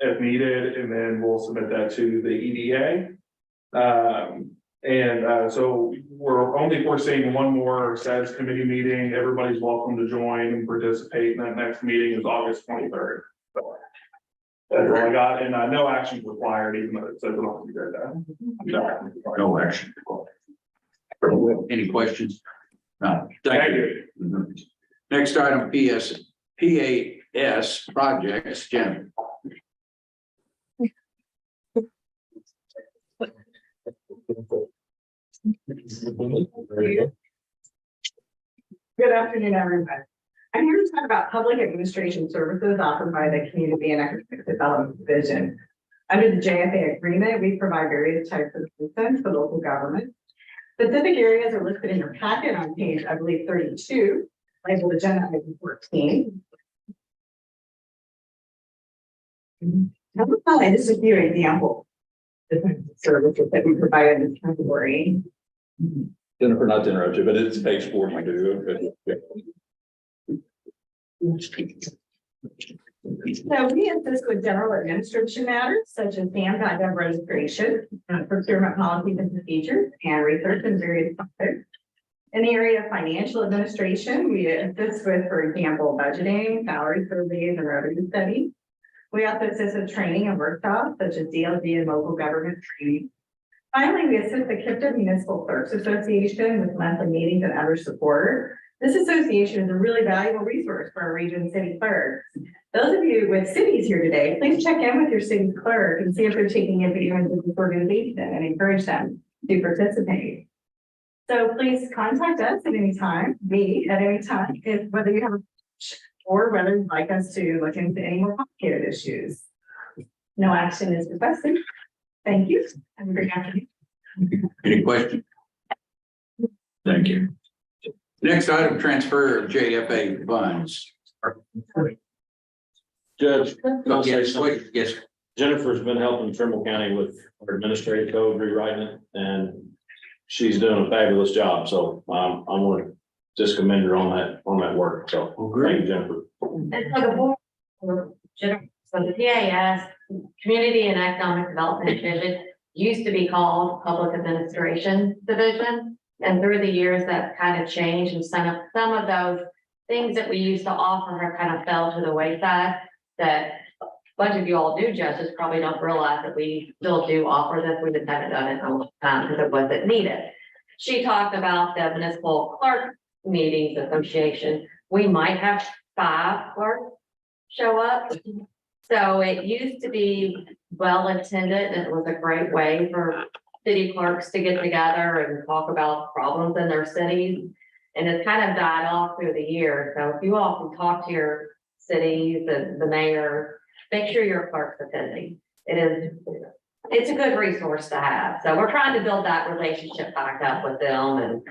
if needed, and then we'll submit that to the EDA. So we're only foreseeing one more SADS committee meeting. Everybody's welcome to join and participate. And that next meeting is August 23rd. So that's all I got, and no action required, even though it says it on the agenda. No action. Any questions? No, thank you. Next item, PAS projects, Jim. Good afternoon, everybody. I'm here to talk about public administration services offered by the Community and Economic Development Division. Under the JFA agreement, we provide various types of assistance for local government. Specific areas are listed in your packet on page, I believe, 32, labeled agenda item 14. This is a few examples of the services that we provide in this category. Jennifer, not to interrupt you, but it's page 42. So we assist with general administration matters such as SAM.gov registration, procurement policies and procedures, and research in various topics. In the area of financial administration, we assist with, for example, budgeting, salary surveys, and revenue studies. We also assist with training and workshops such as DLG and local government training. Finally, we assist the KIPDA Municipal Clerks Association with monthly meetings and other support. This association is a really valuable resource for our region city clerks. Those of you with cities here today, please check in with your city clerk and see if they're taking advantage of this organization and encourage them to participate. So please contact us at any time, me at any time, if whether you have a or whether you'd like us to look into any more complicated issues. No action is requested. Thank you. Have a great afternoon. Any questions? Thank you. Next item, transfer of JFA funds. Judge, Oh, yes, wait, yes, Jennifer's been helping Trimble County with our administrative code rewriting it, and she's doing a fabulous job. So I want to just commend her on that work. So thank you, Jennifer. And for the board, so the PAS, Community and Economic Development Division, used to be called Public Administration Division. And through the years, that kind of changed, and some of those things that we used to offer have kind of fell to the wayside. That a bunch of you all do justice probably don't realize that we still do offer this. We just haven't done it in a long time because it wasn't needed. She talked about the Municipal Clerk Meetings Association. We might have 5 clerks show up. So it used to be well attended, and it was a great way for city clerks to get together and talk about problems in their cities. And it's kind of died off through the years. So if you all can talk to your cities and the mayor, make sure your clerk's attending. It's a good resource to have. So we're trying to build that relationship back up with them, and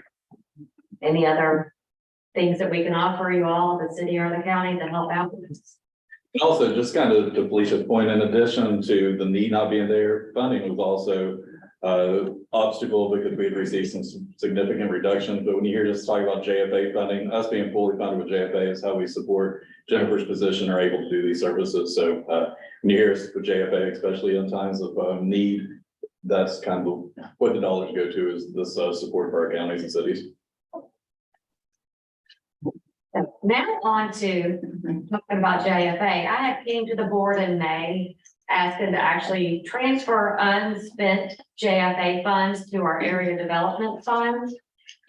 any other things that we can offer you all, the city or the county, to help out with this. Also, just kind of to Felicia's point, in addition to the need not being there, funding was also obstacle because we had received some significant reductions. But when you hear us talk about JFA funding, us being fully funded with JFA is how we support Jennifer's position, are able to do these services. So when you hear us with JFA, especially in times of need, that's kind of what the dollars go to, is this support for our counties and cities. Now on to talking about JFA. I had came to the board in May asking to actually transfer unspent JFA funds to our area development funds.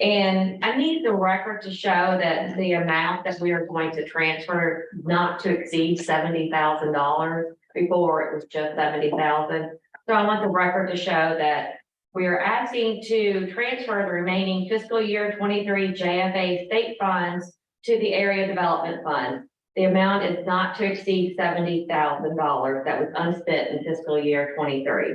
And I need the record to show that the amount that we are going to transfer not to exceed $70,000. Before it was just 70,000. So I want the record to show that we are asking to transfer the remaining fiscal year 23 JFA state funds to the area development fund. The amount is not to exceed $70,000 that was unspent in fiscal year 23.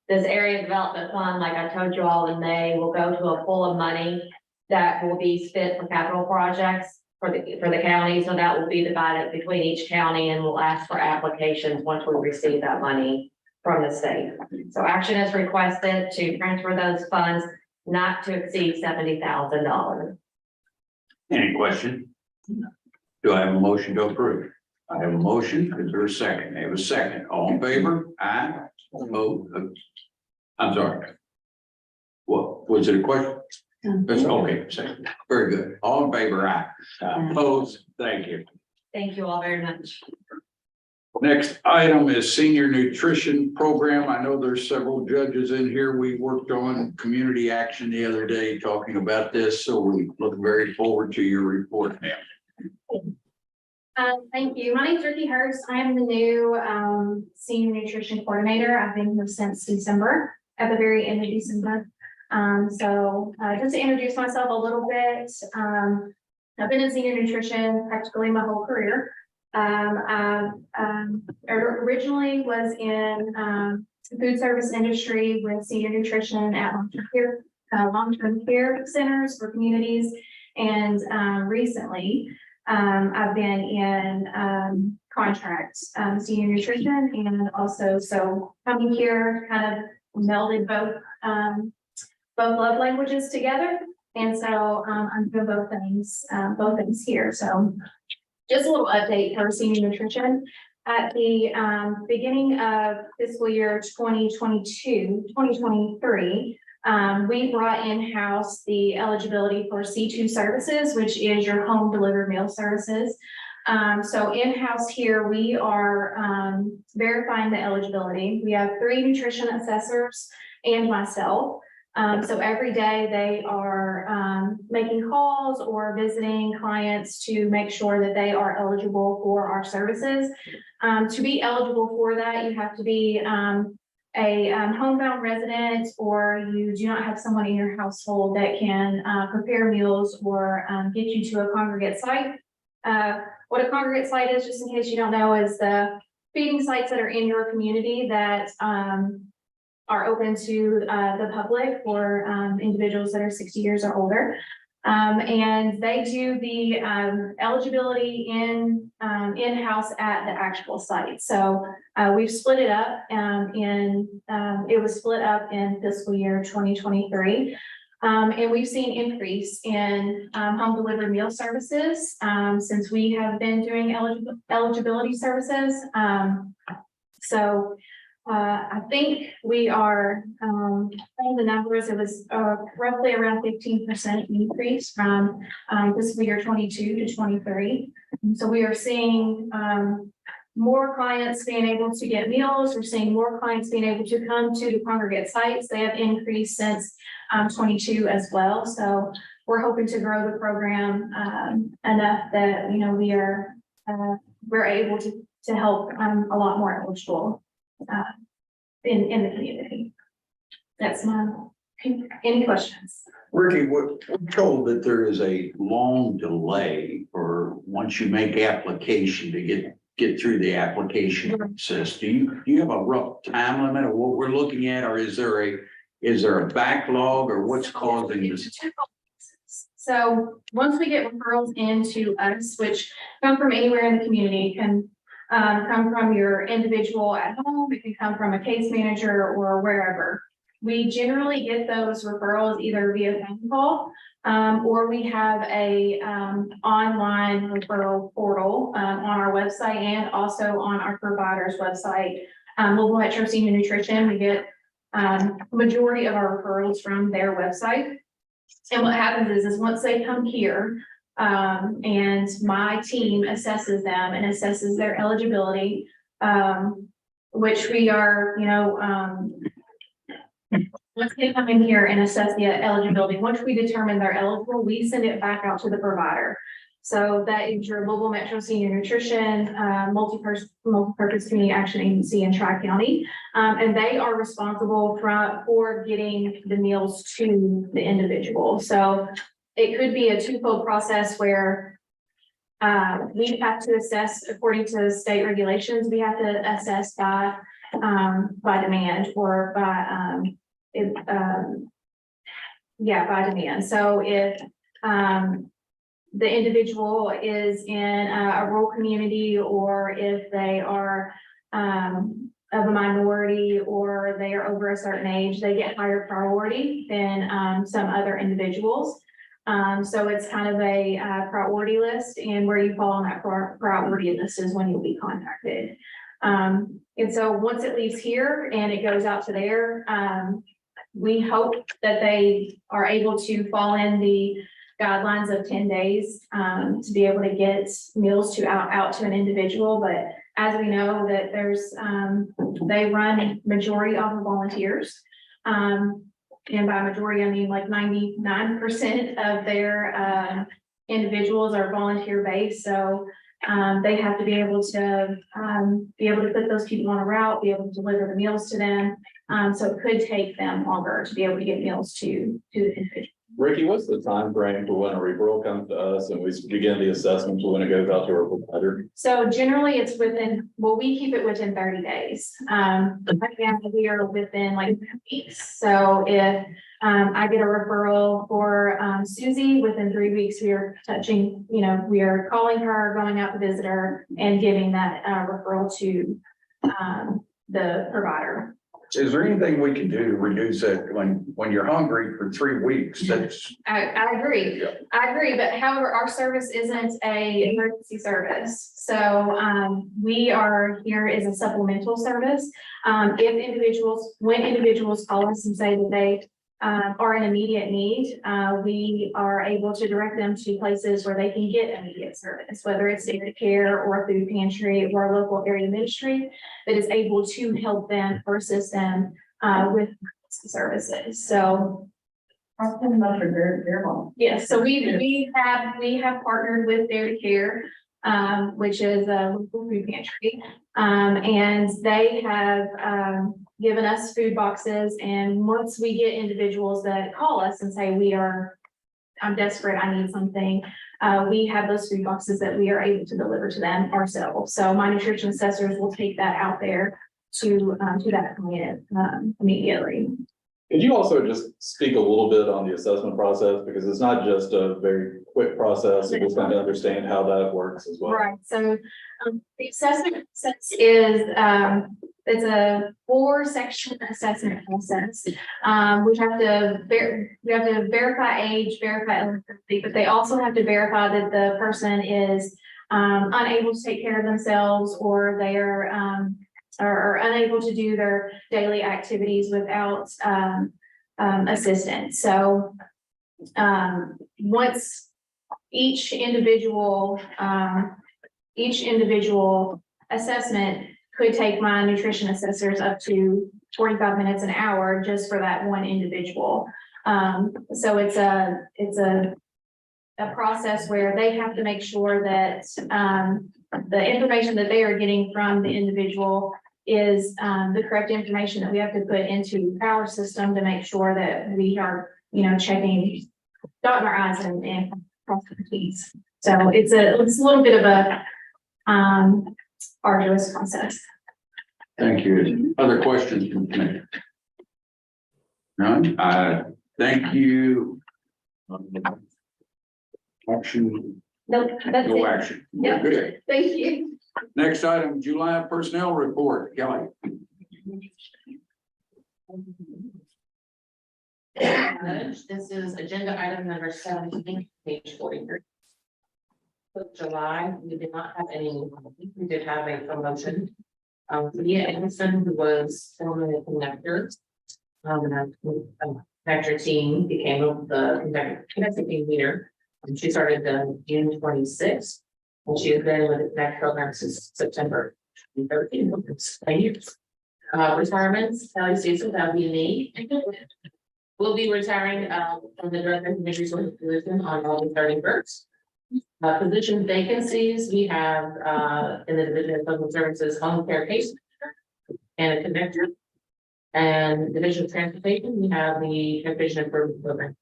This area development fund, like I told you all in May, will go to a pool of money that will be spent for capital projects for the county. So that will be divided between each county, and we'll ask for applications once we receive that money from the state. So action is requested to transfer those funds not to exceed $70,000. Any question? Do I have a motion to approve? I have a motion. Is there a second? I have a second. All in favor? Aye. Oh, I'm sorry. What, was it a question? That's okay, second. Very good. All in favor? Aye. Opposed? Thank you. Thank you all very much. Next item is senior nutrition program. I know there's several judges in here. We worked on community action the other day talking about this, so we look very forward to your report, ma'am. Thank you. My name is Ricky Hurst. I am the new senior nutrition coordinator. I've been here since December, at the very end of December. Just to introduce myself a little bit, I've been in senior nutrition practically my whole career. I originally was in the food service industry with senior nutrition at long-term care centers for communities. And recently, I've been in contract senior nutrition, and also so coming here kind of melded both love languages together. And so I'm doing both things here. So just a little update for senior nutrition. At the beginning of fiscal year 2023, we brought in-house the eligibility for C2 services, which is your home delivered meal services. So in-house here, we are verifying the eligibility. We have 3 nutrition assessors and myself. So every day they are making calls or visiting clients to make sure that they are eligible for our services. To be eligible for that, you have to be a homebound resident, or you do not have someone in your household that can prepare meals or get you to a congregate site. What a congregate site is, just in case you don't know, is the feeding sites that are in your community that are open to the public for individuals that are 60 years or older. And they do the eligibility in-house at the actual site. So we've split it up it was split up in fiscal year 2023. And we've seen increase in home delivered meal services since we have been doing eligibility services. I think we are, all the numbers, it was roughly around 15% increase from fiscal year 22 to 23. So we are seeing more clients being able to get meals. We're seeing more clients being able to come to the congregate sites. They have increased since 22 as well. So we're hoping to grow the program enough that, you know, we're able to help a lot more eligible in the community. That's any questions? Ricky, we're told that there is a long delay for once you make application to get through the application process. Do you have a rough time limit of what we're looking at, or is there a backlog, or what's causing this? So once we get referrals into us, which come from anywhere in the community, can come from your individual at home, it can come from a case manager or wherever. We generally get those referrals either via phone call, or we have a online referral portal on our website and also on our provider's website. Louisville Metro Senior Nutrition, we get majority of our referrals from their website. And what happens is once they come here, and my team assesses them and assesses their eligibility, which we are, you know, once they come in here and assess the eligibility, once we determine they're eligible, we send it back out to the provider. So that is your Louisville Metro Senior Nutrition, multi-purpose community action agency in Tri-County. And they are responsible for getting the meals to the individual. So it could be a twofold process where we have to assess according to state regulations. We have to assess by demand or by demand. So if the individual is in a rural community, or if they are of a minority or they are over a certain age, they get higher priority than some other individuals. So it's kind of a priority list, and where you fall on that priority list is when you'll be contacted. And so once it leaves here and it goes out to there, we hope that they are able to fall in the guidelines of 10 days to be able to get meals out to an individual. But as we know that there's, they run majority off of volunteers. And by majority, I mean like 99% of their individuals are volunteer based. So they have to be able to put those people on a route, be able to deliver the meals to them. So it could take them longer to be able to get meals to the individual. Ricky, what's the time frame for when a referral comes to us and we begin the assessment for when it goes out to our provider? So generally it's within, well, we keep it within 30 days. Again, we are within like weeks. So if I get a referral for Susie, within 3 weeks, we are touching, we are calling her, going out to visit her and giving that referral to the provider. Is there anything we can do to reduce it when you're hungry for 3 weeks? That's. I agree. Yeah. I agree, but however, our service isn't a emergency service. So we are here as a supplemental service. When individuals call us and say that they are in immediate need, we are able to direct them to places where they can get immediate service, whether it's daycare care or a food pantry or a local area ministry that is able to help them or assist them with services. So yes, so we have partnered with Dairy Care, which is a local food pantry, and they have given us food boxes. And once we get individuals that call us and say, I'm desperate, I need something, we have those food boxes that we are able to deliver to them ourselves. So my nutrition assessors will take that out there to that client immediately. Could you also just speak a little bit on the assessment process? Because it's not just a very quick process. We just want to understand how that works as well. Right, so the assessment process is it's a 4-section assessment process. We have to verify age, verify eligibility, but they also have to verify that the person is unable to take care of themselves, or they are unable to do their daily activities without assistance. So once each individual assessment could take my nutrition assessors up to 45 minutes an hour just for that one individual. So it's a process where they have to make sure that the information that they are getting from the individual is the correct information that we have to put into our system to make sure that we are, checking, dotting our I's and crossing our T's. So it's a little bit of a arduous process. Thank you. Other questions from the committee? None? Thank you. Action. Nope, that's No it. action. Yep. Good. Thank you. Next item, July personnel report. Kelly. This is agenda item number 17, page 43. For July, we did not have any, we did have a promotion. Leah Anderson, who was formerly a conductor, connector team, became the conductor team leader. And she started June 26th, and she has been with the Connect program since September 2013. It's 9 years. Retirements, Kelly Susan, that we need. Will be retiring from the Director of Human Resources position on August 31st. Position vacancies, we have in the Division of Social Services, home care case and a connector. And Division of Transportation, we have the Transportation Improvement Program.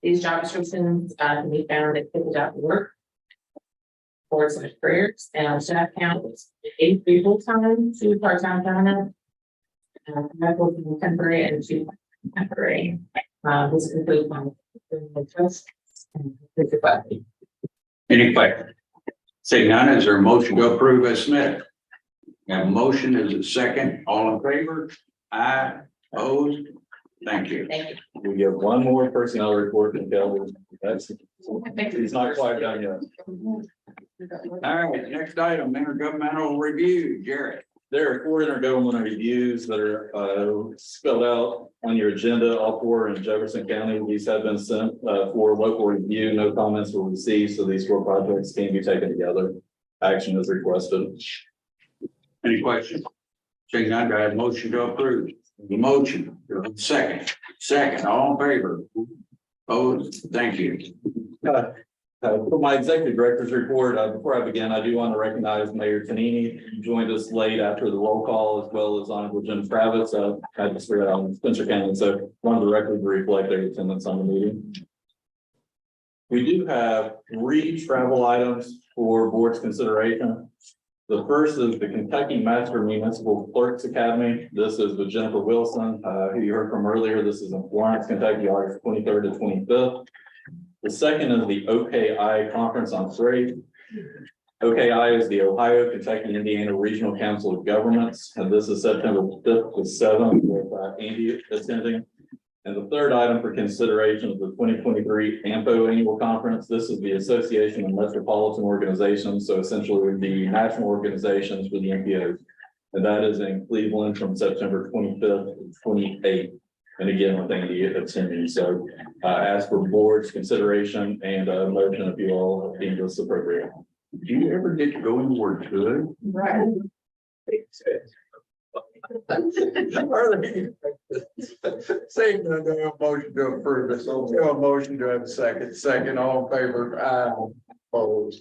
These job descriptions can be found at KIPDA.org /careers, and staff count is 83 full-time, 2 part-time permanent, temporary and 2 temporary. This includes my trust and Any questions? Seeing none, is there a motion to approve as submitted? Have a motion, is it second? All in favor? Aye, opposed? Thank you. Thank you. We get one more personnel report from Kelly. That's, he's not quite done yet. All right, next item, intergovernmental review, Jared. There are 4 intergovernmental reviews that are spelled out on your agenda, all 4 in Jefferson County. These have been sent for local review. No comments were received, so these 4 projects can be taken together. Action is requested. Any questions? Seeing none, do I have a motion to approve? The motion, second, all in favor? Opposed? Thank you. For my executive director's report, before I begin, I do want to recognize Mayor Tanini, who joined us late after the roll call, as well as Honorable Jim Travis. I just figured out in Spencer County, so one of the records to reflect their attendance on the meeting. We do have 3 travel items for board's consideration. The first is the Kentucky Master Municipal Clerks Academy. This is with Jennifer Wilson, who you heard from earlier. This is in Florence, Kentucky, August 23rd to 25th. The second is the OKI Conference on Freight. OKI is the Ohio, Kentucky, Indiana Regional Council of Governments, and this is September 5th to 7th with Andy attending. And the third item for consideration is the 2023 AMPO Annual Conference. This is the Association of Metropolitan Organizations, so essentially the national organizations for the MPOs. And that is in Cleveland from September 25th to 28th. And again, with Andy attending. So ask for board's consideration and a motion if you all deem this appropriate. Do you ever get to go in where it's good? Right. Saying no, no motion to approve this, no motion to have a second, all in favor, aye, opposed.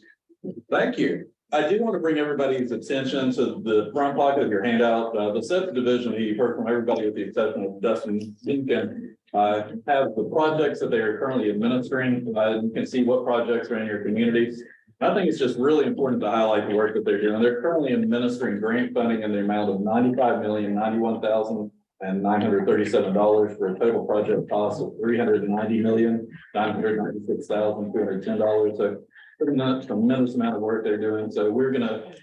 Thank you. I do want to bring everybody's attention to the front pocket of your handout. The 7th division, you've heard from everybody with the exception of Dustin Lincoln, have the projects that they are currently administering. You can see what projects are in your communities. I think it's just really important to highlight the work that they're doing. They're currently administering grant funding in the amount of $95,091,937 for a total project cost of $390,996,210. So tremendous amount of work they're doing. So we're going to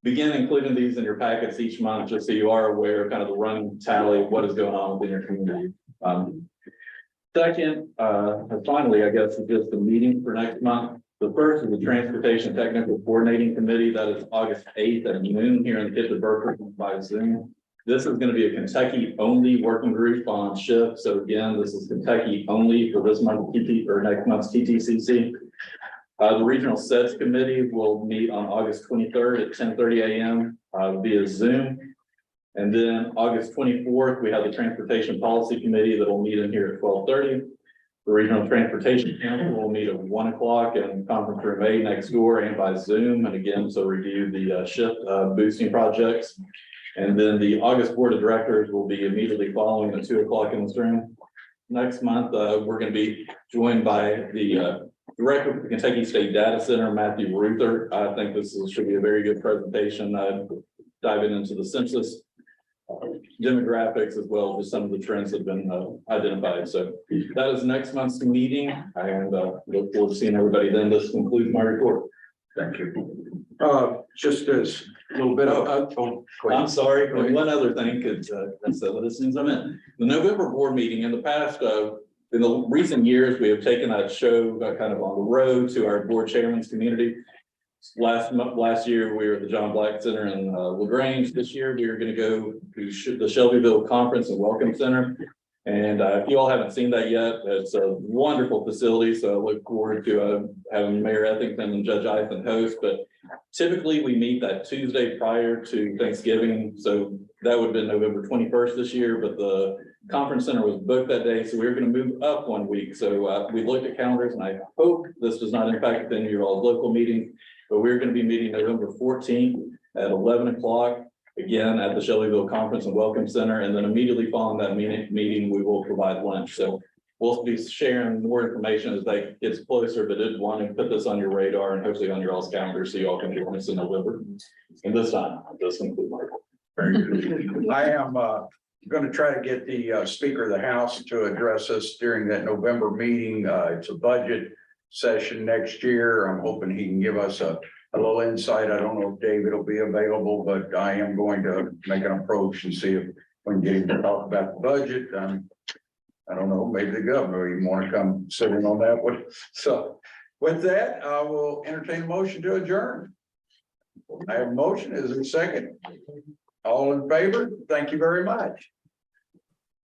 begin including these in your packets each month, just so you are aware of kind of the running tally of what is going on within your community. Second, and finally, I guess, is just the meeting for next month. The first is the Transportation Technical Coordinating Committee. That is August 8th at noon here in KIPDA by Zoom. This is going to be a Kentucky only working group on shift. So again, this is Kentucky only for this month or next month's TTCC. The Regional Sets Committee will meet on August 23rd at 10:30 a.m. Via Zoom. And then August 24th, we have the Transportation Policy Committee that will meet in here at 12:30. The Regional Transportation Council will meet at 1 o'clock in Conference Room A next door and by Zoom. And again, to review the shift boosting projects. And then the August Board of Directors will be immediately following at 2 o'clock in this room. Next month, we're going to be joined by the Director of the Kentucky State Data Center, Matthew Ruther. I think this should be a very good presentation, diving into the census demographics, as well as just some of the trends that have been identified. So that is next month's meeting, and look forward to seeing everybody then. This concludes my report. Thank you. Just as a little bit of, I'm sorry, and one other thing, because that's the other things I meant. The November board meeting in the past, in the recent years, we have taken that show kind of on the road to our board chairman's community. Last year, we were at the John Black Center in LaGrange. This year, we are going to go to the Shelbyville Conference and Welcome Center. And if you all haven't seen that yet, it's a wonderful facility. So I look forward to having Mayor Ethington and Judge Eithman host. But typically, we meet that Tuesday prior to Thanksgiving. So that would have been November 21st this year, but the conference center was booked that day. So we were going to move up 1 week. So we looked at calendars, and I hope this does not impact any of your all's local meetings. But we're going to be meeting November 14th at 11 o'clock, again, at the Shelbyville Conference and Welcome Center. And then immediately following that meeting, we will provide lunch. So we'll be sharing more information as that gets closer, but did want to put this on your radar and hopefully on your all's calendar so you all can join us in November. And this time, this concludes my report. very good. I am going to try to get the Speaker of the House to address us during that November meeting. It's a budget session next year. I'm hoping he can give us a a little insight. I don't know if David will be available, but I am going to make an approach and see if we can get him to talk about the budget. I don't know, maybe the governor even want to come sit in on that one. So with that, I will entertain a motion to adjourn. I have a motion. Is there a second? All in favor? Thank you very much.